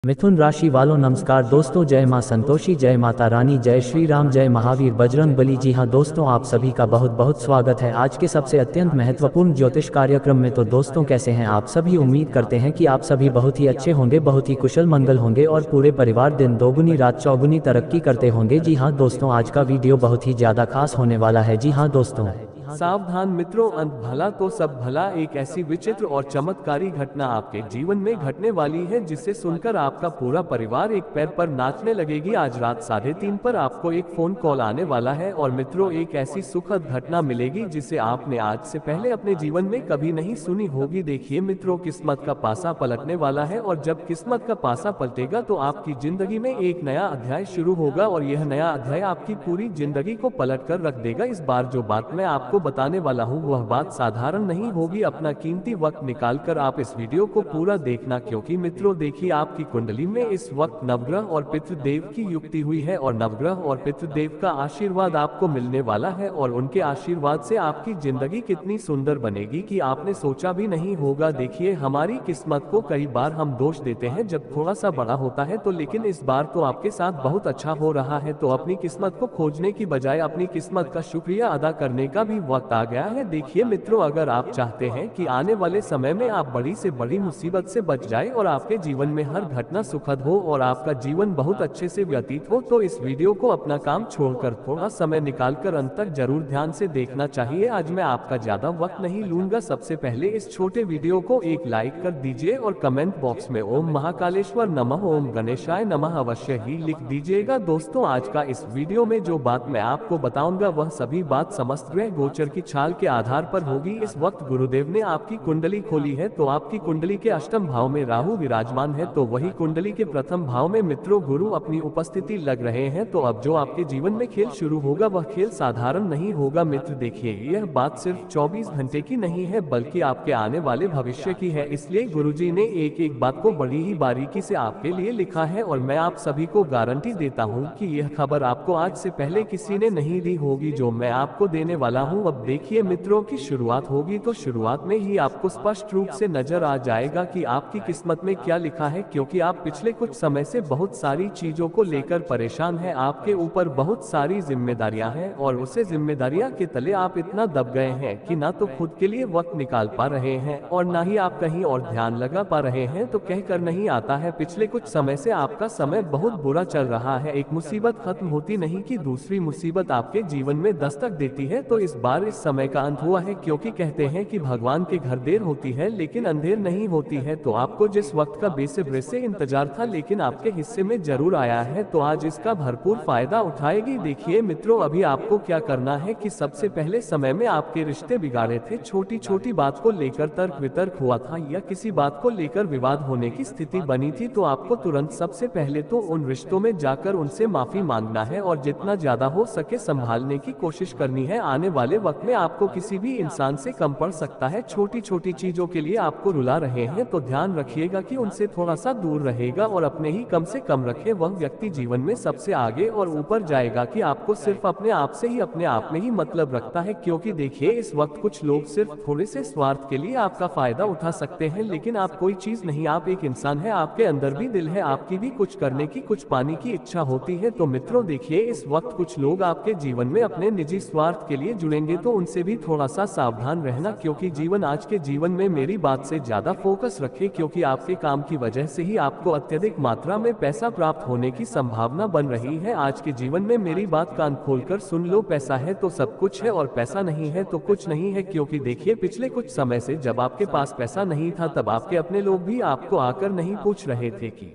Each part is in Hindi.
मिथुन राशि वालों नमस्कार दोस्तों, जय मां संतोषी, जय माता रानी, जय श्री राम, जय महावीर बजरंग बली। जी हां दोस्तों, आप सभी का बहुत बहुत स्वागत है आज के सबसे अत्यंत महत्वपूर्ण ज्योतिष कार्यक्रम में। तो दोस्तों, कैसे हैं आप सभी? उम्मीद करते हैं कि आप सभी बहुत ही अच्छे होंगे, बहुत ही कुशल मंगल होंगे और पूरे परिवार दिन दोगुनी रात चौगुनी तरक्की करते होंगे। जी हां दोस्तों, आज का वीडियो बहुत ही ज़्यादा खास होने वाला है। जी हां दोस्तों, सावधान मित्रों, अंत भला तो सब भला। एक ऐसी विचित्र और चमत्कारी घटना आपके जीवन में घटने वाली है जिसे सुनकर आपका पूरा परिवार एक पैर पर नाचने लगेगी। आज रात 3:30 पर आपको एक फोन कॉल आने वाला है और मित्रों, एक ऐसी सुखद घटना मिलेगी जिसे आपने आज से पहले अपने जीवन में कभी नहीं सुनी होगी। देखिए मित्रों, किस्मत का पासा पलटने वाला है और जब किस्मत का पासा पलटेगा तो आपकी जिंदगी में एक नया अध्याय शुरू होगा और यह नया अध्याय आपकी पूरी जिंदगी को पलट कर रख देगा। इस बार जो बात मैं आपको बताने वाला हूँ वह बात साधारण नहीं होगी। अपना कीमती वक्त निकालकर आप इस वीडियो को पूरा देखना, क्योंकि मित्रों देखिए, आपकी कुंडली में इस वक्त नवग्रह और पितृदेव की युक्ति हुई है और नवग्रह और पितृदेव का आशीर्वाद आपको मिलने वाला है और उनके आशीर्वाद से आपकी जिंदगी कितनी सुंदर बनेगी कि आपने सोचा भी नहीं होगा। देखिए, हमारी किस्मत को कई बार हम दोष देते हैं जब थोड़ा सा बड़ा होता है, तो लेकिन इस बार तो आपके साथ बहुत अच्छा हो रहा है। तो अपनी किस्मत को खोजने की बजाय अपनी किस्मत का शुक्रिया अदा करने का भी वक्त आ गया है। देखिए मित्रों, अगर आप चाहते हैं कि आने वाले समय में आप बड़ी से बड़ी मुसीबत से बच जाए और आपके जीवन में हर घटना सुखद हो और आपका जीवन बहुत अच्छे से व्यतीत हो, तो इस वीडियो को अपना काम छोड़कर थोड़ा समय निकालकर अंत तक जरूर ध्यान से देखना चाहिए। आज मैं आपका ज्यादा वक्त नहीं लूंगा। सबसे पहले इस छोटे वीडियो को एक लाइक कर दीजिए और कमेंट बॉक्स में ओम महाकालेश्वर नमः, ओम गणेशाय नमः अवश्य ही लिख दीजिएगा। दोस्तों, आज का इस वीडियो में जो बात मैं आपको बताऊंगा वह सभी बात समस्त ग्रह गोचर की छाल के आधार पर होगी। इस वक्त गुरुदेव ने आपकी कुंडली खोली है तो आपकी कुंडली के अष्टम भाव में राहु विराजमान है, तो वही कुंडली के प्रथम भाव में मित्रों गुरु अपनी उपस्थिति लग रहे हैं। तो अब जो आपके जीवन में खेल शुरू होगा वह खेल साधारण नहीं होगा। मित्र देखिए, यह बात सिर्फ 24 घंटे की नहीं है बल्कि आपके आने वाले भविष्य की है। इसलिए गुरुजी ने एक एक बात को बड़ी ही बारीकी से आपके लिए लिखा है और मैं आप सभी को गारंटी देता हूँ कि यह खबर आपको आज से पहले किसी ने नहीं दी होगी जो मैं आपको देने वाला हूँ। अब देखिए मित्रों, की शुरुआत होगी तो शुरुआत में ही आपको स्पष्ट रूप से नजर आ जाएगा कि आपकी किस्मत में क्या लिखा है, क्योंकि आप पिछले कुछ समय से बहुत सारी चीजों को लेकर परेशान हैं। आपके ऊपर बहुत सारी जिम्मेदारियां हैं और उसे जिम्मेदारियां के तले आप इतना दब गए हैं कि ना तो खुद के लिए वक्त निकाल पा रहे हैं और ना ही आप कहीं और ध्यान लगा पा रहे हैं। तो कहकर नहीं आता है, पिछले कुछ समय से आपका समय बहुत बुरा चल रहा है। एक मुसीबत खत्म होती नहीं कि दूसरी मुसीबत आपके जीवन में दस्तक देती है। तो इस बार इस समय का अंत हुआ है, क्योंकि कहते हैं कि भगवान के घर देर होती है लेकिन अंधेर नहीं होती है। तो आपको जिस वक्त का बेसब्री से इंतजार था लेकिन आपके हिस्से में जरूर आया है, तो आज इसका भरपूर फायदा उठाएगी। देखिए मित्रों, अभी आपको क्या करना है कि सबसे पहले समय में आपके रिश्ते बिगाड़े थे, छोटी छोटी बात को लेकर तर्क वितर्क हुआ था या किसी बात को लेकर विवाद होने की स्थिति बनी थी, तो आपको तुरंत सबसे पहले तो उन रिश्तों में जाकर उनसे माफी मांगना है और जितना ज्यादा हो सके संभालने की कोशिश करनी है। आने वाले वक्त में आपको किसी भी इंसान से कम पड़ सकता है। छोटी छोटी चीजों के लिए आपको रुला रहे हैं तो ध्यान रखिएगा कि उनसे थोड़ा सा दूर रहेगा और अपने ही कम से कम रखे। वह व्यक्ति जीवन में सबसे आगे और ऊपर जाएगा कि आपको सिर्फ अपने आप से ही अपने आप में ही मतलब रखता है, क्योंकि देखिए इस वक्त कुछ लोग सिर्फ थोड़े से स्वार्थ के लिए आपका फायदा उठा सकते हैं, लेकिन आप कोई चीज नहीं, आप एक इंसान है, आपके अंदर भी दिल है, आपकी भी कुछ करने की कुछ पाने की इच्छा होती है। तो मित्रों देखिए, इस वक्त कुछ लोग आपके जीवन में अपने निजी स्वार्थ के लिए जुड़ेंगे, तो उनसे भी थोड़ा सा सावधान रहना, क्योंकि जीवन आज के जीवन में मेरी बात से ज्यादा फोकस रखें, क्योंकि आपके काम की वजह से ही आपको अत्यधिक मात्रा में पैसा प्राप्त होने की संभावना बन रही है। आज के जीवन में मेरी बात कान खोलकर सुन लो, पैसा है तो सब कुछ है और पैसा नहीं है तो कुछ नहीं है। क्योंकि देखिए, पिछले कुछ समय से जब आपके पास पैसा नहीं था तब आपके अपने लोग भी आपको आकर नहीं पूछ रहे थे कि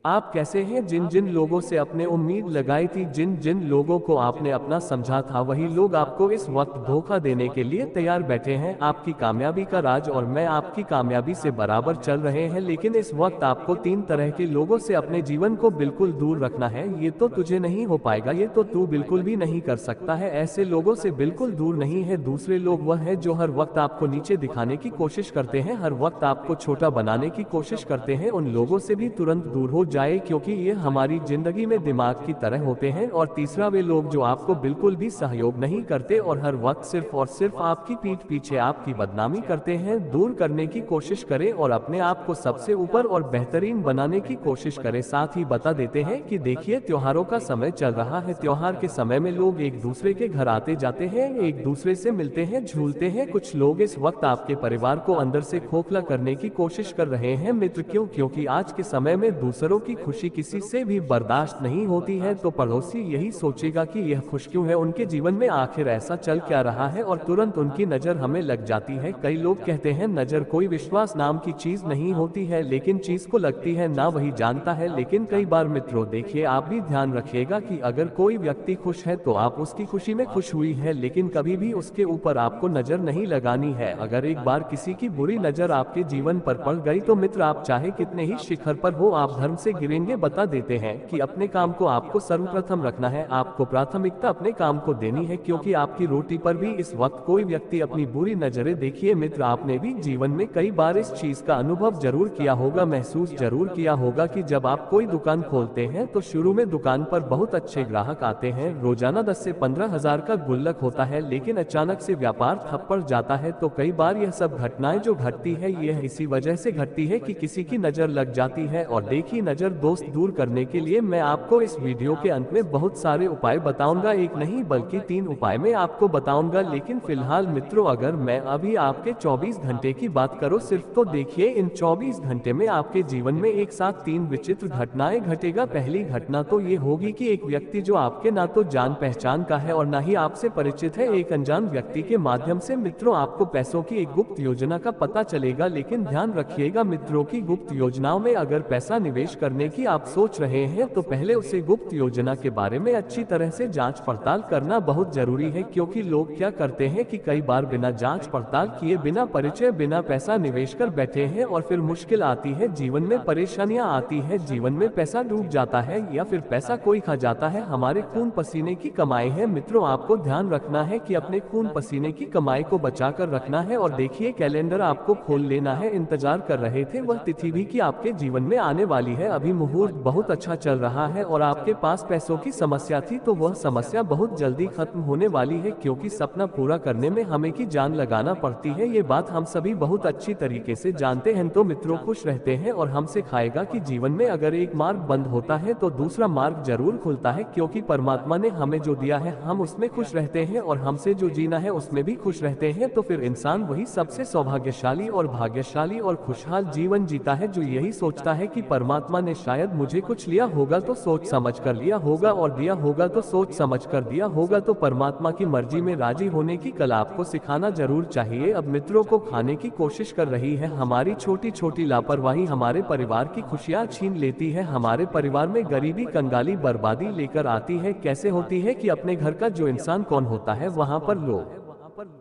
आप कैसे हैं। जिन जिन लोगों से अपने उम्मीद लगाई थी, जिन जिन लोगों को आपने अपना समझा था, वही लोग आपको इस वक्त धोखा देने के लिए तैयार बैठे हैं। आपकी कामयाबी का राज और मैं आपकी कामयाबी से बराबर चल रहे हैं, लेकिन इस वक्त आपको 3 तरह के लोगों से अपने जीवन को बिल्कुल दूर रखना है। ये तो तुझे नहीं हो पाएगा, ये तो तू बिल्कुल भी नहीं कर सकता है, ऐसे लोगों से बिल्कुल दूर नहीं है। दूसरे लोग वह है जो हर वक्त आपको नीचे दिखाने की कोशिश करते हैं, हर वक्त आपको छोटा बनाने की कोशिश करते हैं। उन लोगों से भी तुरंत दूर हो जाए, क्योंकि ये हमारी जिंदगी में दिमाग की तरह होते हैं। और तीसरा, वे लोग जो आपको बिल्कुल भी सहयोग नहीं करते और हर हर वक्त सिर्फ और सिर्फ आपकी पीठ पीछे आपकी बदनामी करते हैं, दूर करने की कोशिश करें और अपने आप को सबसे ऊपर और बेहतरीन बनाने की कोशिश करें। साथ ही बता देते हैं कि देखिए त्योहारों का समय चल रहा है, त्योहार के समय में लोग एक दूसरे के घर आते जाते हैं, एक दूसरे से मिलते हैं, झूलते हैं। कुछ लोग इस वक्त आपके परिवार को अंदर से खोखला करने की कोशिश कर रहे हैं मित्र। क्यों? क्योंकि आज के समय में दूसरों की खुशी किसी से भी बर्दाश्त नहीं होती है, तो पड़ोसी यही सोचेगा कि यह खुश क्यों है, उनके जीवन में आखिर ऐसा चल क्या रहा है, और तुरंत उनकी नजर हमें लग जाती है। कई लोग कहते हैं नजर कोई विश्वास नाम की चीज नहीं होती है, लेकिन चीज को लगती है ना वही जानता है। लेकिन कई बार मित्रों देखिए, आप भी ध्यान रखिएगा कि अगर कोई व्यक्ति खुश है तो आप उसकी खुशी में खुश हुई है, लेकिन कभी भी उसके ऊपर आपको नजर नहीं लगानी है। अगर एक बार किसी की बुरी नजर आपके जीवन पर पड़ गई तो मित्र आप चाहे कितने ही शिखर पर हो, आप धर्म से गिरेंगे। बता देते हैं कि अपने काम को आपको सर्वप्रथम रखना है, आपको प्राथमिकता अपने काम को देनी है, क्योंकि आपकी रोटी पर भी इस वक्त कोई व्यक्ति अपनी बुरी नजरें। देखिए मित्र, आपने भी जीवन में कई बार इस चीज का अनुभव जरूर किया होगा, महसूस जरूर किया होगा कि जब आप कोई दुकान खोलते हैं तो शुरू में दुकान पर बहुत अच्छे ग्राहक आते हैं, रोजाना 10 से 15 हजार का गुल्लक होता है, लेकिन अचानक से व्यापार ठप पड़ जाता है। तो कई बार यह सब घटनाएं जो घटती है यह इसी वजह से घटती है कि किसी की नजर लग जाती है। और देखिए नजर दोस्त दूर करने के लिए मैं आपको इस वीडियो के अंत में बहुत सारे उपाय बताऊंगा, एक नहीं बल्कि 3 उपाय मैं आपको बताऊंगा। लेकिन फिलहाल मित्रों, अगर मैं अभी आपके 24 घंटे की बात करूं सिर्फ, तो देखिए इन 24 घंटे में आपके जीवन में एक साथ 3 विचित्र घटनाएं घटेगा। पहली घटना तो ये होगी कि एक व्यक्ति जो आपके ना तो जान पहचान का है और ना ही आपसे परिचित है, एक अनजान व्यक्ति के माध्यम से मित्रों आपको पैसों की एक गुप्त योजना का पता चलेगा। लेकिन ध्यान रखिएगा मित्रों की गुप्त योजनाओं में अगर पैसा निवेश करने की आप सोच रहे हैं तो पहले उसे गुप्त योजना के बारे में अच्छी तरह से जांच पड़ताल करना बहुत जरूरी है। क्योंकि लोग क्या करते हैं कि कई बार बिना जांच पड़ताल किए, बिना परिचय, बिना पैसा निवेश कर बैठे हैं और फिर मुश्किल आती है, जीवन में परेशानियां आती है, जीवन में पैसा डूब जाता है या फिर पैसा कोई खा जाता है। हमारे खून पसीने की कमाई है मित्रों, आपको ध्यान रखना है कि अपने खून पसीने की कमाई को बचा कर रखना है। और देखिए कैलेंडर आपको खोल लेना है, इंतजार कर रहे थे वह तिथि भी कि आपके जीवन में आने वाली है। अभी मुहूर्त बहुत अच्छा चल रहा है और आपके पास पैसों की समस्या थी तो वह समस्या बहुत जल्दी खत्म होने वाली है, क्योंकि सपना पूरा करने में हमें की जान लगाना पड़ती है, ये बात हम सभी बहुत अच्छी तरीके से जानते हैं। तो मित्रों खुश रहते हैं और हम सिखाएगा कि जीवन में अगर एक मार्ग बंद होता है तो दूसरा मार्ग जरूर खुलता है, क्योंकि परमात्मा ने हमें जो दिया है हम उसमें खुश रहते हैं और हमसे जो जीना है उसमें भी खुश रहते हैं। तो फिर इंसान वही सबसे सौभाग्यशाली और भाग्यशाली और खुशहाल जीवन जीता है जो यही सोचता है कि परमात्मा ने शायद मुझे कुछ लिया होगा तो सोच समझ कर लिया होगा और दिया होगा तो सोच समझ कर दिया होगा। तो परमात्मा की मर्जी में राजी होने की कला आपको सिखाना जरूर चाहिए। अब मित्रों को खाने की कोशिश कर रही है, हमारी छोटी छोटी लापरवाही हमारे परिवार की खुशियां छीन लेती है, हमारे परिवार में गरीबी, कंगाली, बर्बादी लेकर आती है। कैसे होती है कि अपने घर का जो इंसान कौन होता है वहां पर लोग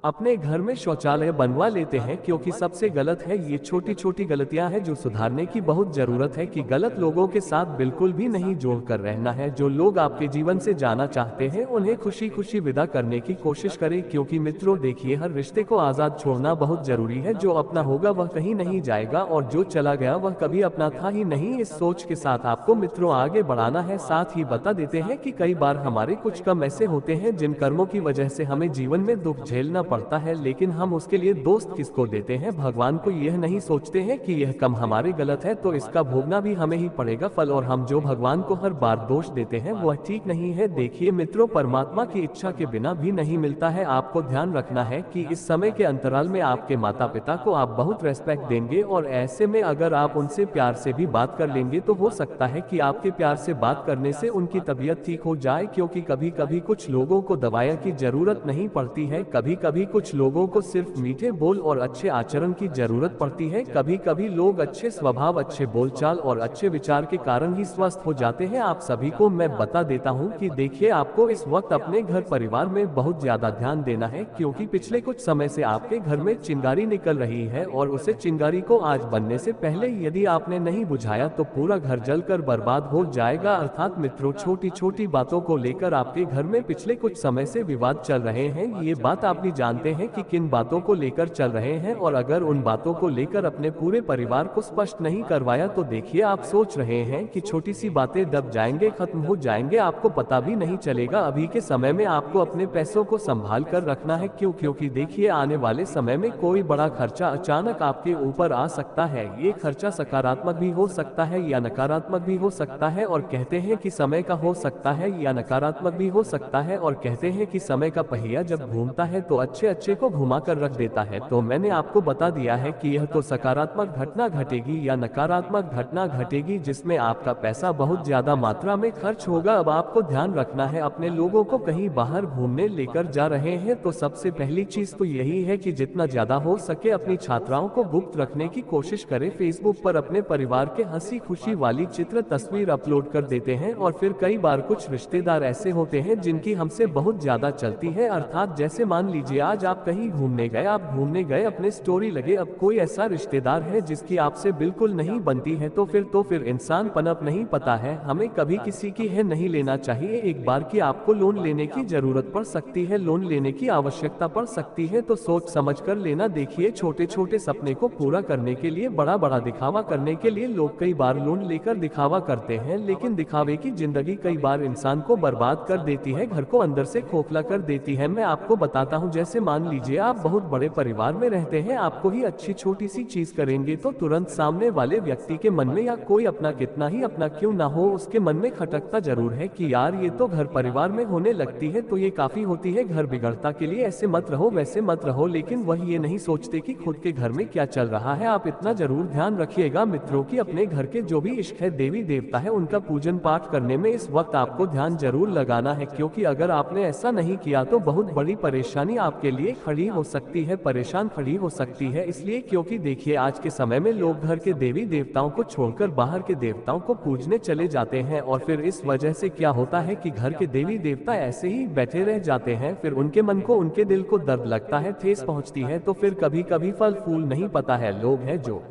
अपने घर में शौचालय बनवा लेते हैं, क्योंकि सबसे गलत है। ये छोटी छोटी गलतियां हैं जो सुधारने की बहुत जरूरत है कि गलत लोगों के साथ बिल्कुल भी नहीं जोड़कर रहना है। जो लोग आपके जीवन से जाना चाहते हैं उन्हें खुशी खुशी विदा करने की कोशिश करें, क्योंकि मित्रों देखिए हर रिश्ते को आजाद छोड़ना बहुत जरूरी है। जो अपना होगा वह कहीं नहीं जाएगा और जो चला गया वह कभी अपना था ही नहीं। इस सोच के साथ आपको मित्रों आगे बढ़ाना है। साथ ही बता देते हैं कि कई बार हमारे कुछ कम ऐसे होते हैं जिन कर्मों की वजह से हमें जीवन में दुख झेलना पड़ता है, लेकिन हम उसके लिए दोस्त किसको देते हैं? भगवान को। यह नहीं सोचते हैं कि यह कम हमारे गलत है तो इसका भोगना भी हमें ही पड़ेगा फल, और हम जो भगवान को हर बार दोष देते हैं वह ठीक नहीं है। देखिए मित्रों, परमात्मा की इच्छा के बिना भी नहीं मिलता है। आपको ध्यान रखना है कि इस समय के अंतराल में आपके माता पिता को आप बहुत रेस्पेक्ट देंगे, और ऐसे में अगर आप उनसे प्यार से भी बात कर लेंगे तो हो सकता है कि आपके प्यार से बात करने से उनकी तबीयत ठीक हो जाए। क्योंकि कभी कभी कुछ लोगों को दवाइयों की जरूरत नहीं पड़ती है, कभी कभी कुछ लोगों को सिर्फ मीठे बोल और अच्छे आचरण की जरूरत पड़ती है। कभी कभी लोग अच्छे स्वभाव, अच्छे बोलचाल और अच्छे विचार के कारण ही स्वस्थ हो जाते हैं। आप सभी को मैं बता देता हूं कि देखिए आपको इस वक्त अपने घर परिवार में बहुत ज्यादा ध्यान देना है, क्योंकि पिछले कुछ समय से आपके घर में चिंगारी निकल रही है और उसे चिंगारी को आज बनने से पहले यदि आपने नहीं बुझाया तो पूरा घर जलकर बर्बाद हो जाएगा। अर्थात मित्रों छोटी छोटी बातों को लेकर आपके घर में पिछले कुछ समय से विवाद चल रहे हैं। ये बात आप आप भी जानते हैं कि किन बातों को लेकर चल रहे हैं, और अगर उन बातों को लेकर अपने पूरे परिवार को स्पष्ट नहीं करवाया तो देखिए आप सोच रहे हैं कि छोटी सी बातें दब जाएंगे, खत्म हो जाएंगे, आपको पता भी नहीं चलेगा। अभी के समय में आपको अपने पैसों को संभाल कर रखना है, क्योंकि देखिए आने वाले समय में कोई बड़ा खर्चा अचानक आपके ऊपर आ सकता है। ये खर्चा सकारात्मक भी हो सकता है या नकारात्मक भी हो सकता है, और कहते हैं कि समय का हो सकता है या नकारात्मक भी हो सकता है, और कहते हैं कि समय का पहिया जब घूमता है तो अच्छे को घुमा कर रख देता है। तो मैंने आपको बता दिया है कि यह तो सकारात्मक घटना घटेगी या नकारात्मक घटना घटेगी, जिसमें आपका पैसा बहुत ज्यादा मात्रा में खर्च होगा। अब आपको ध्यान रखना है, अपने लोगों को कहीं बाहर घूमने लेकर जा रहे हैं तो सबसे पहली चीज तो यही है कि जितना ज्यादा हो सके अपनी छात्राओं को गुप्त रखने की कोशिश करें। फेसबुक पर अपने परिवार के हंसी खुशी वाली चित्र तस्वीर अपलोड कर देते हैं, और फिर कई बार कुछ रिश्तेदार ऐसे होते हैं जिनकी हमसे बहुत ज्यादा चलती है। अर्थात जैसे मान लीजिए आज आप कहीं घूमने गए, आप घूमने गए, अपने स्टोरी लगे, अब कोई ऐसा रिश्तेदार है जिसकी आपसे बिल्कुल नहीं बनती है तो फिर इंसान पनप नहीं पता है। हमें कभी किसी की है नहीं लेना चाहिए। एक बार की आपको लोन लेने की जरूरत पड़ सकती है, लोन लेने की आवश्यकता पड़ सकती है, तो सोच समझ कर लेना। देखिए छोटे छोटे सपने को पूरा करने के लिए, बड़ा बड़ा दिखावा करने के लिए लोग कई बार लोन लेकर दिखावा करते हैं, लेकिन दिखावे की जिंदगी कई बार इंसान को बर्बाद कर देती है, घर को अंदर से खोखला कर देती है। मैं आपको बताता हूँ, जैसे मान लीजिए आप बहुत बड़े परिवार में रहते हैं, आपको ही अच्छी छोटी सी चीज करेंगे तो तुरंत सामने वाले व्यक्ति के मन में, या कोई अपना कितना ही अपना क्यों ना हो, उसके मन में खटकता जरूर है कि यार ये तो घर परिवार में होने लगती है तो ये काफी होती है, घर बिगड़ता के लिए ऐसे मत रहो वैसे मत रहो। लेकिन वह ये नहीं सोचते कि खुद के घर में क्या चल रहा है। आप इतना जरूर ध्यान रखिएगा मित्रों की अपने घर के जो भी इष्ट है, देवी देवता है, उनका पूजन पाठ करने में इस वक्त आपको ध्यान जरूर लगाना है, क्योंकि अगर आपने ऐसा नहीं किया तो बहुत बड़ी परेशानी आपके लिए खड़ी हो सकती है, परेशान खड़ी हो सकती है। इसलिए क्योंकि देखिए आज के समय में लोग घर के देवी देवताओं को छोड़कर बाहर के देवताओं को पूजने चले जाते हैं, और फिर इस वजह से क्या होता है कि घर के देवी देवता ऐसे ही बैठे रह जाते हैं। फिर उनके मन को, उनके दिल को दर्द लगता है, ठेस पहुंचती है, तो फिर कभी कभी फल फूल नहीं पता है। लोग हैं जो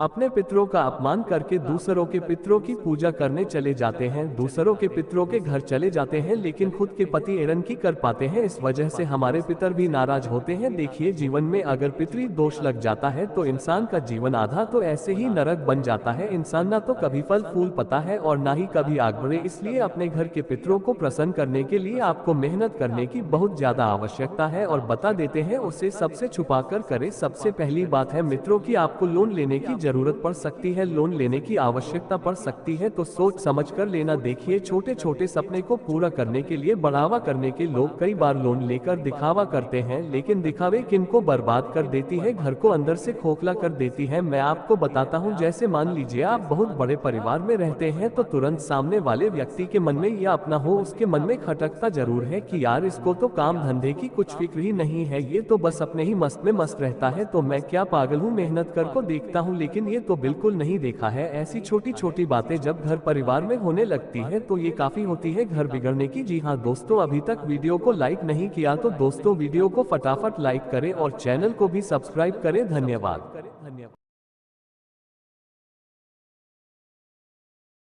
अपने पितरों का अपमान करके दूसरों के पितरों की पूजा करने चले जाते हैं, दूसरों के पितरों के घर चले जाते हैं, लेकिन खुद के पति एरन की कर पाते हैं। इस वजह से हमारे पितर भी नाराज होते हैं। देखिए जीवन में अगर पितृ दोष लग जाता है तो इंसान का जीवन आधा तो ऐसे ही नरक बन जाता है। इंसान ना तो कभी फल फूल पता है और ना ही कभी आग बढ़े। इसलिए अपने घर के पितरों को प्रसन्न करने के लिए आपको मेहनत करने की बहुत ज्यादा आवश्यकता है, और बता देते हैं उसे सबसे छुपा कर करे। सबसे पहली बात है मित्रों की आपको लोन लेने की जरूरत पड़ सकती है, लोन लेने की आवश्यकता पड़ सकती है, तो सोच समझ कर लेना। देखिए छोटे छोटे सपने को पूरा करने के लिए, बढ़ावा करने के लोग कई बार लोन लेकर दिखावा करते हैं, लेकिन दिखावे किनको बर्बाद कर देती है, घर को अंदर से खोखला कर देती है। मैं आपको बताता हूँ, जैसे मान लीजिए आप बहुत बड़े परिवार में रहते हैं तो तुरंत सामने वाले व्यक्ति के मन में या अपना हो उसके मन में खटकता जरूर है कि यार इसको तो काम धंधे की कुछ फिक्र ही नहीं है, ये तो बस अपने ही मस्त में मस्त रहता है, तो मैं क्या पागल हूँ, मेहनत कर को देखता हूँ लेकिन ये तो बिल्कुल नहीं देखा है। ऐसी छोटी छोटी बातें जब घर परिवार में होने लगती है तो ये काफी होती है घर बिगड़ने की। जी हाँ दोस्तों, अभी तक वीडियो को लाइक नहीं किया तो दोस्तों वीडियो को फटाफट लाइक करें और चैनल को भी सब्सक्राइब करें। धन्यवाद।